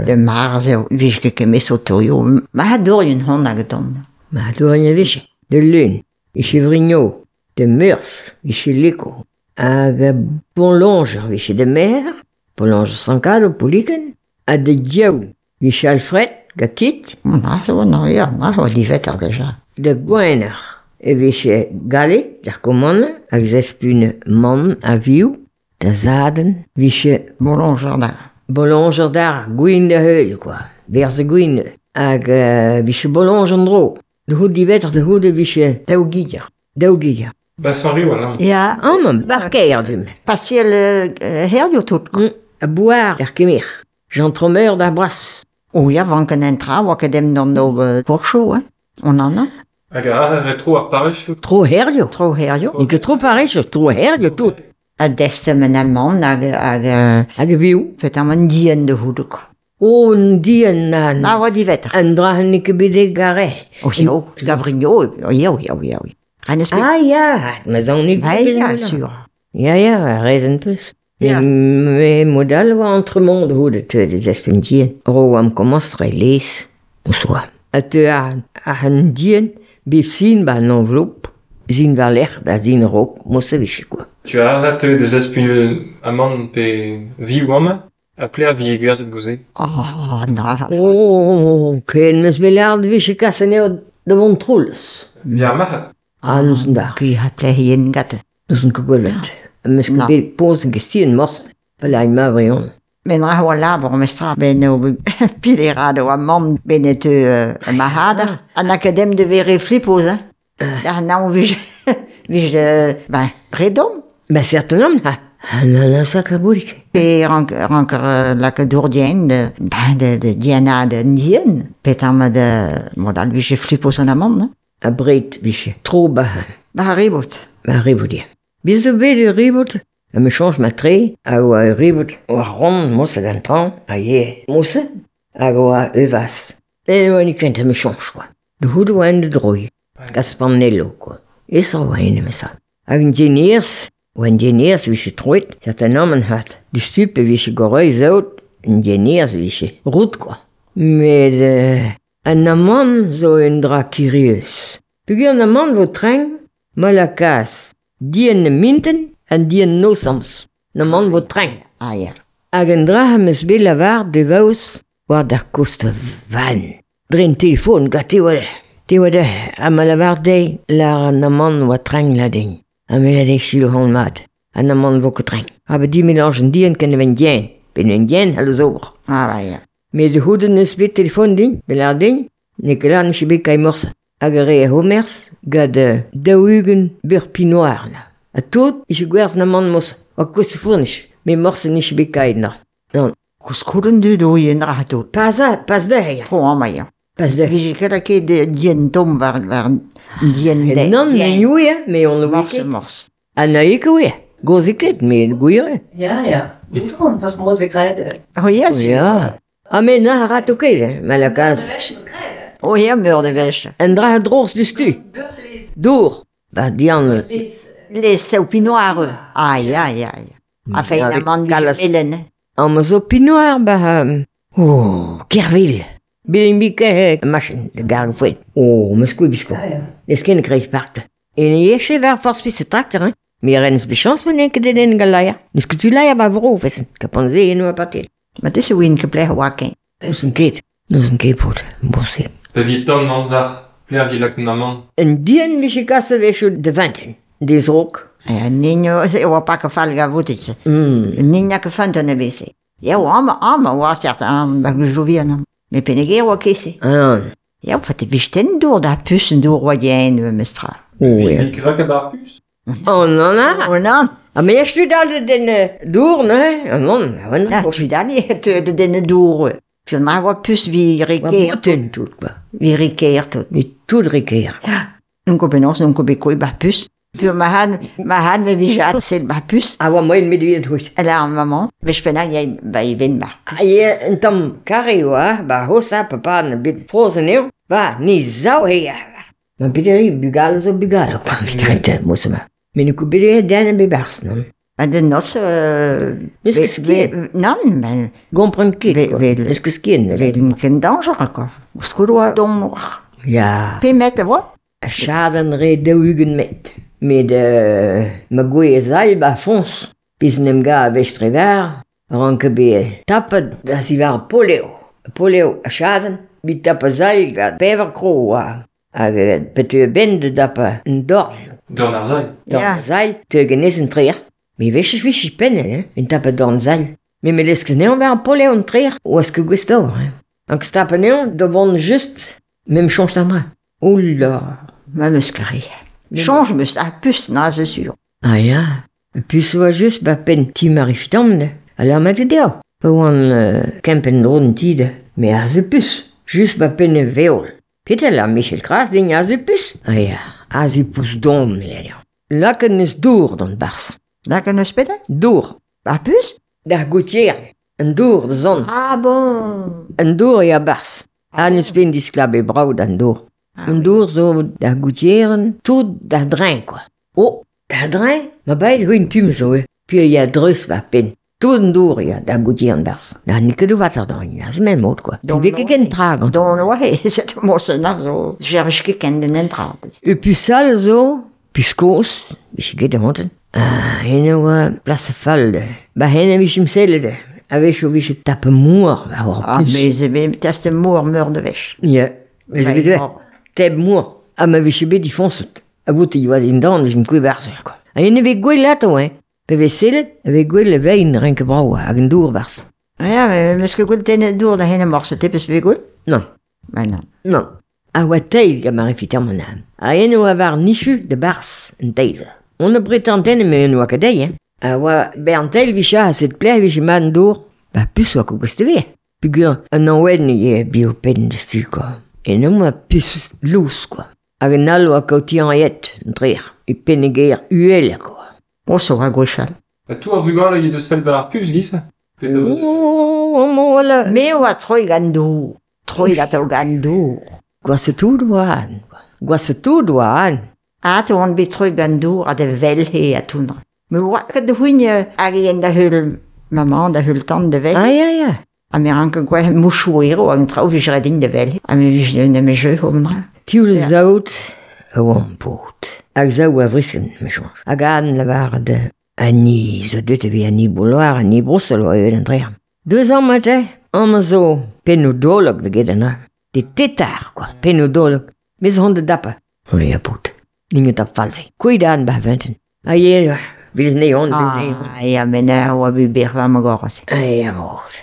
De marze, wiske ke mesotoyo. Ma ha door een hond agedom. Maar door je wist, de lun, is je vriendjo, de murs, is je liko. A de bonlonger, is je de mer, bonlonger sankado, poliken. A de jou, is je Alfred, gakit. Nou, zo, nou ja, nou, die vet er déjà. De guiner, is je galit, der commande, a zespune man, a viu. De zaden, is je Bollonger daar. bollonger daar, guin de heul, quoi. Verse guin. Ag, is je bollonger dro. De hoed die wetter, de hoede, is je Deugier. Daugier. Ben, sorry, voilà. Ja, Ammen, barkeerdum. passie le herdio tot. A boar, der kemir. Jean Tromeur da bras. O ja, van kan entra, wat dem dan no Porsche, hè. On en a. Aga, retro ar parachute. Tro herdio. Tro herdio. Niet tro pareis, tro herdio tout. A deste men a man, ag Ag viu. fet am een dien de hoede, quoi. O, dien na. Nou, wat die wetter. En dragen niet bide gare. O, ja, Gavrigno, ja. Reine spek. Ah ja, maar dan niet Ja, sûr. Ja, reizen plus. Ja. Me model wa entre monde hoede te des espendien. Ro am commenstre lees. Bonsoir. Et a een dien, bif zien ba een enveloppe. Zien wel echt, da zien rok, mosse wisje quoi. Tu as arrêté des espions amant pe vi wame, appelé à vie gaz et bousé. Oh, nou. Oh, ken mes belard wisje kasseneo de wontroles. Via maha. Ah, nusen da. Qui had plegen gatte. Nusen kugulvet. Mes Nou. kubel pose gestien mors. Belai ma vrion. Men raho labor mestra ben o pilerado a man ben et mahada. An academ de vere flippos, hein. Ja, nou, wie ben, redom. Ben certainement, ha. La sacre boulique. Et ranker lake dourdien de Diana de Ndien. Petam de modal wie je flippos an a man, hein. A bret wisje. Tro bahan. Ba ribot. Ma riboudia. Biso be de ribout. A me change ma tre. A oa ribout. Oa ron mosse d'antran. A ye. Mosse. A oa evas. E oa ni kent a me change, quoi. De hoede oa de droi. Gaspanello, quoi. E so oa ene me sa. A ingenieurs. Oa ingenieurs wisje troit. Zat an ammen hat. De stupe wisje goroi zout. Ingenieurs wisje. Route, quoi. Mais an amman zo un dra curieux. Pugur an amman vo treng. Malakas. Dien minten en dien nosams. An amman vo treng. Ah, ja. Hag an dra ha meus bet lavar de vaus war d'ar kost van. Dren telefon ga te oa a ma lavar dei lar an amman oa treng la ding. A me la dei chilo hon mat. An amman vo ko treng. Ha ba di melange an dien ken ven dien. Ben en dien ha le zober. Ah, ba, ja. Me de hoede neus bet telefon ding, belar ding, nekela neus bet kai morse. Hag a re a homers, gad daougen bur pinoar na. A tot, ishe gwerz na man mos, a kost fournish, me morse neus bet kai na. Non, Koskouden du do yen rato. pas da heia. Tro ama, ja. Pas da heia. Wie je kelake de dien tom war dien de. Non, me nioue, me on le Morse, wike. morse. A na eke oe, goziket, me gouire. Ja. Uiteindelijk pas mooi weer krijgen. Oh, ja, sûr. Ja. A me na rat oke, malakas. Oh, ja, meur de weche. En dra drogs du stu. Door. Ba dian. Les saupinoires. Ah, ja. A fait Avec la man Calas. Hélène. An ma zo pinoar ba... Kervil. Bilen bike machin, de garg fouet. Ma skoe bisko. Les ken kreis part. En yeche ver force pis tractor, hein. Mi rens bichans men enke de den galaya. Nus que tu laia ba vro fessen. Kapanze en ma patil. Maar het is wien geplegen wakken. Nus en ket. Nus en kepot. Bossi. Pe vi tom nan zar, plé a vi lak naman. En dien wische kasse wecho de vanten. Des rok. Ja, Nino, se wa pakken valga voetitje. Nina ke fanten bese. Ja, ama was ja aan dat jovian. Me penege wa kesse. An. Ja, wat wisten door dat pussen door wat jij in mestra. Vi krak a bar pus. Oh non a. Oh non. A me estu dal den door, ne? Non. Ja, tu dan niet de den door. Für na wa pus wie rekeert. Ten tout, ba. Wie rekeert. Mi tout rekeer. Ja. Un kobenos, un kobekoi ba pus. Für ma han we wie ja c'est ba pus. A wa moin medviet hoit. Alors maman, we spena jij bij wen ba. Aie, een tam kari wa, ba hosa papa na bit frozen eeuw, ba ni zau heia. Ma bideri bugalo zo bugalo, pa mistrite, moesema. Meni ku bideri dene bibars, non? Maar de nos... Is que skiën. Non, maar... Comprend kik, quoi. Wel- Is que skiën. Weet geen danger, quoi. Moest goed wat dom. Ja. Pim met de wat? Schaden reed de ugen met. Met me goeie zalba fons. Bis nem ga westrevar. Ranke be tappen, dat sie waren polio. Polio schaden. Bi tappen zal ga peverkro. Petu bende dappen een dorn. Door naar zij. Ja. Dorn zal. Tu genissen treer. Mi wisjes pennen, hè. In tappen dorn zal. Mi me leske neon waren polio en treer. O is que gusto, hè. Anke stappen neon, de won just. Mem change d'andra. Oula. Maar muskerie. Change must à puce, na c'est sûr. Ah ja. Puis so just ba pen ti marifitamde. Alors ma te deo. Pa wan kempen roden tide. Me a ze pus. Just ba pen veol. Peter la Michel Kras din a ze pus. Ah ja. A ze pus don millennium. Lakken is door dan bars. Daar kunnen we spitten? Door. À puce? Daar goutier. En door de zon. Ah bon. En door ja bars. Aan is pen die sklabe brouw dan door. En door zo daar goutieren. Tout daar drain quoi. Oh. Daar drain. Maar bij de goeie tume zo hè. Puis ja drus ba pen. Tout door ja daar goutieren bars. Nou niet que de water dan. Ja is mijn moed quoi. Dan weet ik geen tragen. Dan ouais, c'est mosse na zo. Cherche que ken den entrade. Et puis ça zo. Piscos. Wie geht de honten. Henne place falde. Ba henne wie im selde. Avec je wie tape moer. Ah, mais c'est bien test moor meur de wesh. Ja. Mais c'est bien. Teb moer. Ah ma wie be die fonset. A bout je was in dan wie koe barse quoi. Henne wie goe lato hè. Pe we selde. Avec goe le wijn renke brouw. Hagen door bars. Ja, maar est-ce que vous tenez door de henne morse tipes weer goed? Non. Maar non. Non. A wat teil ja maar even mijn naam. A henne war nichu de bars. En deze. On ne prétendait me no akadei hè. Wa Berntel visha cette plaie visha man door. Ba plus wa kugusteve. Pigur un anwen ye biopen de stu quoi. Et non ma plus loose quoi. Agnal wa kauti en yet entrer. Et peneger uel quoi. On sera gauchal. Tout a vu gant il y a de celle de puce, Guy. Oh voilà. Mais on a trop gandou. Trop gato gandou. Quoi c'est tout douan. Quoi c'est tout douan. Ah, tu on bi trop gandou a de vel he a tundra. Mais wat que de hugne agien da hul maman da hul tan de vel. Ah ja. A me ranke quoi mouchouiro a trau vi redin de vel. A me vi de me jeu homdra. Tiul zout. Gewoon poot. Ag zou a vrisken me change. Agan la var de Annie, zo dute wie Annie Bouloir, Annie Brussel wa even entrer. 2 ans matin, en zo penodolog de gedena. De tétard quoi, penodolog. Mis honde dappe. Oh ja poot. Ninge tap false. Cuidaan ba venten. Aye, bis ne hond. Ah, ja, men o bi ber va me goras. Ja moot.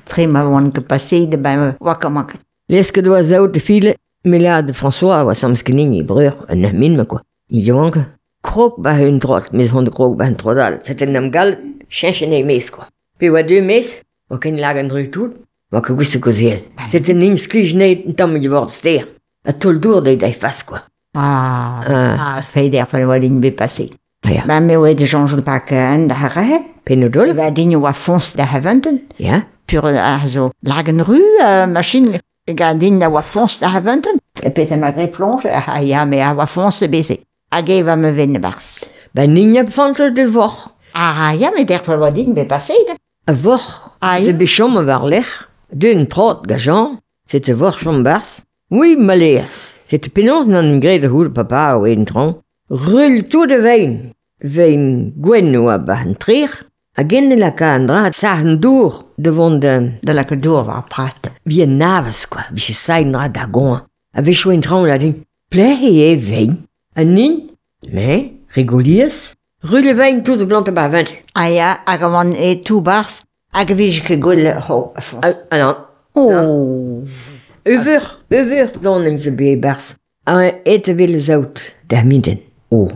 Très ma won que passé de ba wakamak. Leske doa zout de file, Mila de François wa samskening I breur, en min me quoi. I jonke. Krok ba hun trot, mis honde krok ba hun trotal. C'était nam gal, chenchen e mes quoi. Puis wa 2 mes, wa ken lagen dru tout, wa que guste koziel. C'était ning sklijne tam je word ster. A tol door de dai fas quoi. Ah, fei der van wat be passé. Ja. Maar me we de change le pak en daar hè. Penodol? Va dinge wa fons de haventen. Ja. Pur zo lagen ru machine ga dinge wa fons de haventen. Et peut ma gré plonge. Ah ja, mais a wa fons de baiser. A ge va me venne bars. Ba ninja fantel de voch. Ah ja, mais der van wat dinge be passé. A voch. Ah, Se ja? bechom war lech. D'un trot gajan. C'était voch chombars. Oui, maleers. C'était penons nan een grede hoed papa ou een tron. Rul tout de wijn. Wijn gwen ou ba een trier. A genne la ka een draad sahen door devant de... De la que door va praten. Wie een naves, quoi. Wie je sain draad da gon. A wech een tron la ding. Plege je wijn. En nin. Mais, reguliers. Rul de wijn tout de blante ba vent. Ah ja, a gaman e tout bars. A ge vi que gol ho fons. Alors, Oh. Uver dan in ze bebars. Eten willen zout, daar minten. Oh,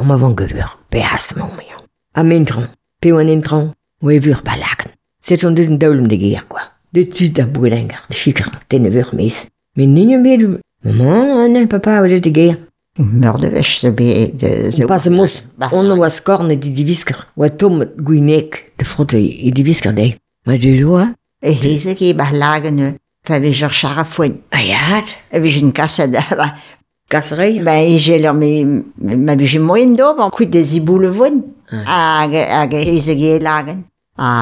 maar van geveur, behaast me om jou. Amintron, pewan intron, uver balaken. Zet on dus een dolem de geer, quoi. De tuut dat boedenger, de chikker, ten uver mees. Mijn dingen bedoel, maman, nee, papa, wat is de geer? Meur de wesh de be de Pas mos, on was korne die wisker, wat tom met guinek, de frotte, die wisker dee. Maar de joa? E heze ki ba lagen fa vi cher charafoin. Ah ja, het. E vi une casse de Casserie. Ben, j'ai leur, mais j'ai moyen d'ob, on quit des iboule voin. Hag hezege lagen.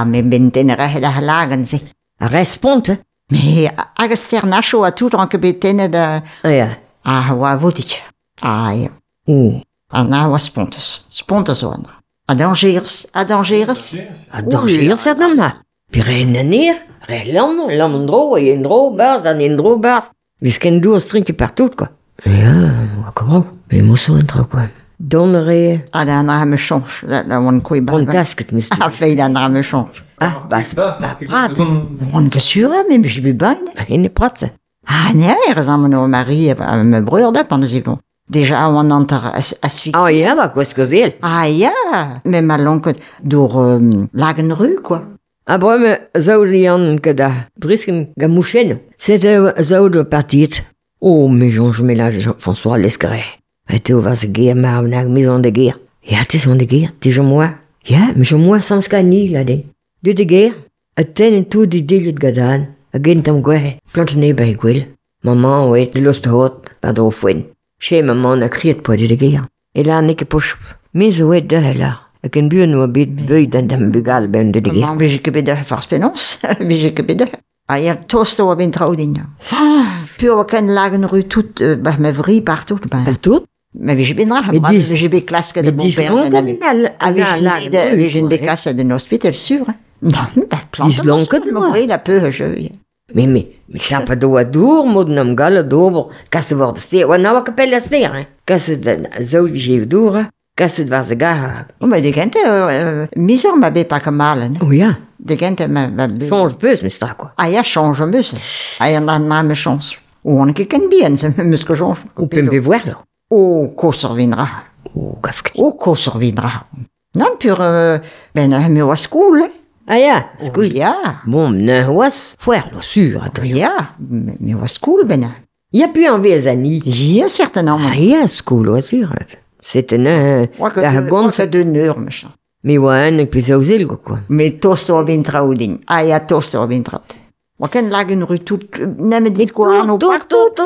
Mais benten da lagen, si. Responte. Mais, hag sternacho a tout, anke betene da, Ja. wa vodik. Ja. Na was spontes on. Adangeers. Dangeer zet dan maar. Pirene neer, lam dro, en dro, baas, en in dro, baas. Dus ken doe een strintje partout, quoi. Ja, comment? Mais moest zo intro, quoi. Donnere. Dan ha me change, la wan koe ba. Fantasket, mis. Fei dan ha me change. Bas, praat. Wan gesure, mais j'ai bu bain. In de pratse. Nee, er zijn mijn Marie en mijn broer dat pan ze. Déjà on enter asphyxie. Oh ja, maar quoi ce que Ja, mais ma longue door Lagenru quoi. Aber me zouden Jan que da brisken gamouchen. C'était zouden partit. Oh, mais je mélange Jean-François Lescaret. Et tu vas se guerre, maar naar maison de guerre. Ja, het is on de guerre, het is moi. Ja, mais moi sans scani là de. De guerre, het ten toe die deel het gedaan. Again tam goe, planten nee bij gwil. Maman weet de lust hoort, waardoor fwen. Chez maman a criet po de guerre. Et là, nikke push. Mais zo weet de hela. Ik een buur nu bit bui dan dem bugal ben de guerre. Man wie ik de varspenons, wie ik de. Ja, toaster op in trouwding. Puur we kunnen Lagenru tout, bij me vrie partout. Partout? Mais wie je ben raar, maar wie je klasse de mon père. Wie je ben klasse de hospital sûr. Non, planten. Is lonken de oui, la peu je. Mais chapa do door moet nam galle door. Kasse wordt steer. Wat nou kapelle steer, hè? Kasse zo die geef door. Kasse was de ga. Oh, maar de gente misère m'a pas que malen. Oh ja. De gente m'a change bus mais ça quoi. Ah ja, change bus. Ah ja, na me chance. Ou on que ken bien, ça me que change. On peut me voir là. Oh, ko survindra. Oh, kafke. Oh, ko survindra. Non pur ben me was school. Ah ja, school. Ja. Bon, ne was faire lo sûr. Ja, me was school ben. Il y a plus envie les amis. Ja, certainement. Ah ja, school was sûr. C'était ne. La gonse de neur machin. Mais ouais, ik ben zo zil quoi. Mais tosto op in trouwding. Ah ja, tosto op in trouwding. We kunnen Lagenru tout nemen dit koan op. Tout.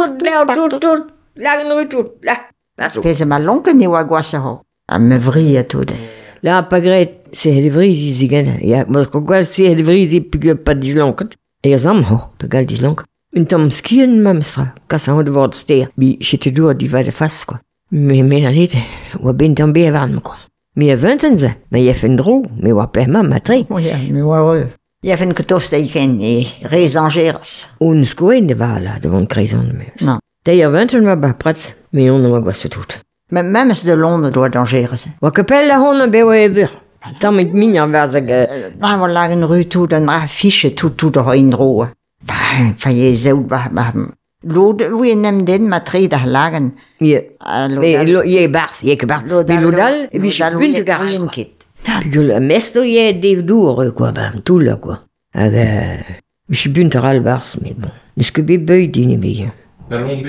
Lagenru tout. Là. Pese ma lonke ni wa gwasa ho. A me vrie tout. Là, pas greit, c'est de vries ici, ja, maar quoi, c'est de vries ici, puis pas dislonket. Et je sam ho, pas dislonk. Une tom skien, mamstra, quand on devait steer, bi, j'étais dur d'y va de face, quoi. Mais la lite, ou ben tombé avant, quoi. Mais à 20 ans, mais il y a fait une drôle, mais ou après, ma tri. Oui, mais ouais. Il y a fait une toast iken, et raisangers. On se coin de vala, devant une craison, mais. Non. D'ailleurs, 20 ans, ma prats, mais on ne m'a pas tout. Mais même de Londen doit danger. Wat kapelle honden bij we weer. Dan met mij was ik. Nou, we lagen nu toe, dan affiche toe de hindroe. Van je zo, lode, hoe je neemt den, maar drie dag lagen. Ja. Je bars, je bars. Die lodal, wie je kunt gaan. Puis le mesto je die door, quoi, ben, tout là, quoi. Wie je kunt er al bars, mais bon. Dus que bij bij die niet meer.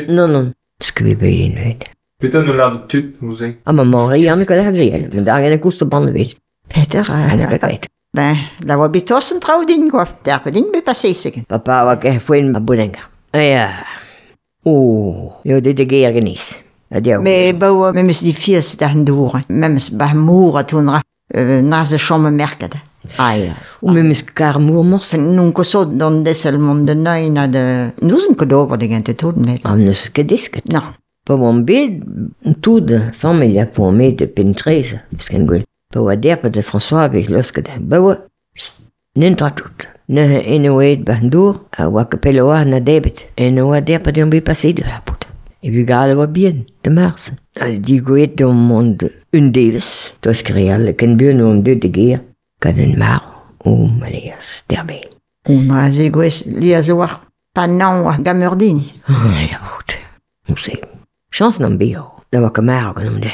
Non. Dus que bij bij die niet. Peter nu laat het tut, hoe zeg. Ah, maman, rien que la grielle. Maar daar geen koestenbanden weet. Peter, ben, dat was bij tossen trouwding, quoi. Daar kan ding bij passeren. Papa, wat ik voor een boedenker. Ja. Oh, je dit de keer genis. Maar bouwen, we moesten die 4 dagen door. We moesten bij moeren toen na ze schomme merken. Ah ja. Ou même ce car mourmort. Non que ça dans des seulement de nain na de nous un cadeau pour des gens tout mais. Ah ne ce que disque. Non. Pas mon bide tout de famille pour me de pentrese parce qu'un gars. Pas wa der pas de François avec l'osque de. Bah ouais. N'entra tout. Ne anyway bandour a wa capelloa na debit. Et ne wa der pas de me passer de la pote. Et puis gars va bien de mars. Elle dit goet dans monde une Davis. Toi ce créal qu'un bien on deux de guerre. Kan een mar o malias terbe. Maar ze gwes lia zoar panan gamurdini. Ja goed. Hoe zeg. Chance nam bio. Dat was kamar genoemd.